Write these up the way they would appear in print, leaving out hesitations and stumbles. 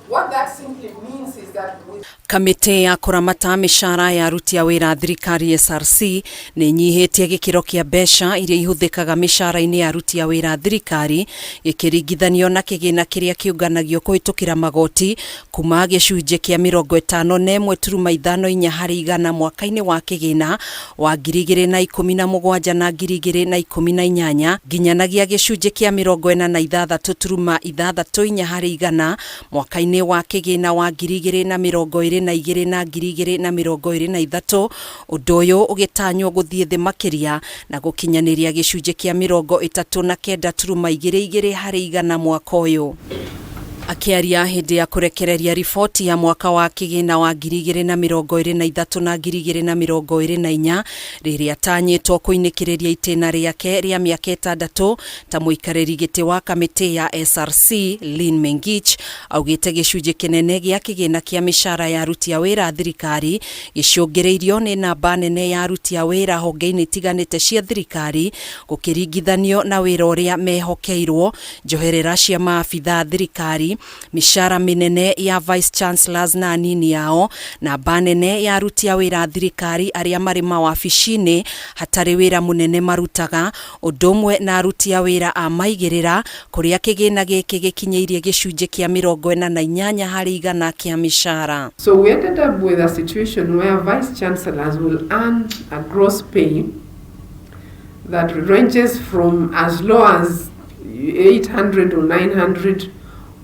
What that simply means is that Kamiti ya kuramata mishara ya aruti a wira thirikari SRC ni nyihitie gikiro kia mbeca iria ihuthikaga mishara-ini ya aruti a wira thirikari gikiringithanio na kigina kiria kiunganagio kuhitukira magoti kuma gicunji kia 51.54 harĩ igana mwaka-ini wa kigina wa 2017 na 2018 nginyanagia gicunji kia 46.64 harĩ igana mwaka-ini wa kigina wa 2022 na 2023 undu uyu ugitanywo guthie thi makiria na gukinyaniria gicunji kia 39.22 harĩ igana mwaka uyu. Akiaria hindi ya kurekereria ripoti ya mwaka wa kigina wa 2023 na 2024 riria tanyitwo kuinikiriria itena riake ria miaka 6 ta muikariri giti wa kamiti ya SRC LYNN MENGICH augite gicunji kinene gia kigina kia mishara ya aruti a wira thirikari gicungireirio ni namba nene ya aruti a wira honge-ini tiganite cia thirikari gukiringithanio na wira uria mehokeirwo njoherera cia maabithaa thirikari, mishara minene ya vice chancellors na anini yao, namba nene ya aruti a wira thirikari aria mari mawabici-ini hatari wira munene marutaga, undu umwe na aruti a wira a maigirira kuria kigina giki gikinyeirie gicunji kia 48 harĩ igana kia mishara. So we ended up with a situation where vice chancellors will earn a gross pay that ranges from as low as 800 or 900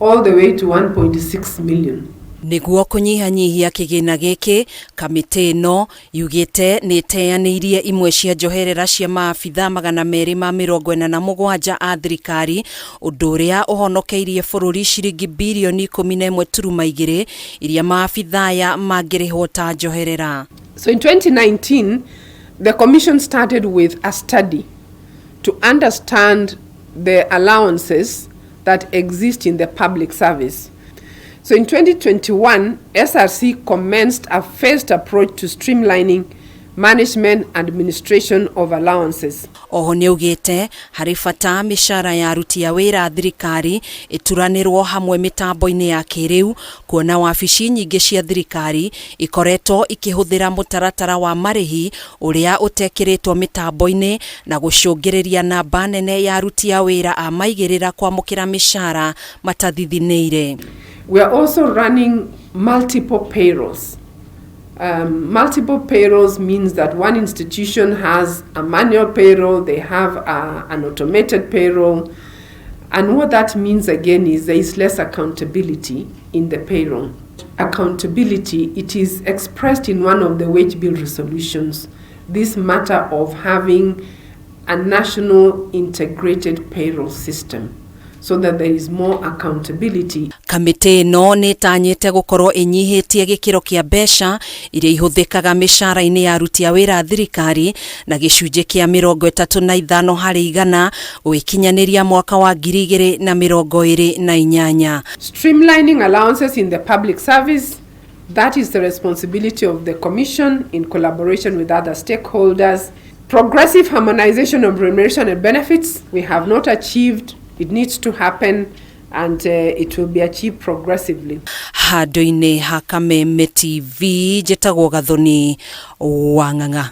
all the way to 1.6 million. Niguo kunyihanyihia kigina giki, kamiti no UKITE ni teanirie imwe cia njoherera cia maabithaa 247 a thirikari, undu uria uhonokeirie bururi ciringi birioni 11.2 iria maabithaa ya mangirihwo ta njoherera. So in 2019, the commission started with a study to understand the allowances that exist in the public service. So in 2021, SRC commenced a phased approach to streamlining management and administration of allowances. Oho ni ugite hari bata mishara ya aruti a wira thirikari ituranirwo hamwe mitambo-ini ya kiriu, kuona wabici nyingi cia thirikari ikoretwo ikihuthira mutaratara wa marihi uria utekiritwo mitambo-ini na gucungiriria namba nene ya aruti a wira a maigirira kwamukira mishara matathithineire. We are also running multiple payrolls. Multiple payrolls means that one institution has a manual payroll, they have an automated payroll, and what that means again is there is less accountability in the payroll. Accountability, it is expressed in one of the wage bill resolutions, this matter of having a national integrated payroll system, so that there is more accountability. Kamiti no ni tanyite gukorwo inyihitie gikiro kia mbeca iria ihuthikaga mishara-ini ya aruti a wira thirikari na gicunji kia 35 harĩ igana gwikinyaniria mwaka wa 2028. Streamlining allowances in the public service, that is the responsibility of the Commission in collaboration with other stakeholders. Progressive harmonization of remuneration and benefits, we have not achieved. It needs to happen, and it will be achieved progressively. Handu-ini ha KAMITI TV, njĩtagwo Gathoni Wang'ang'a.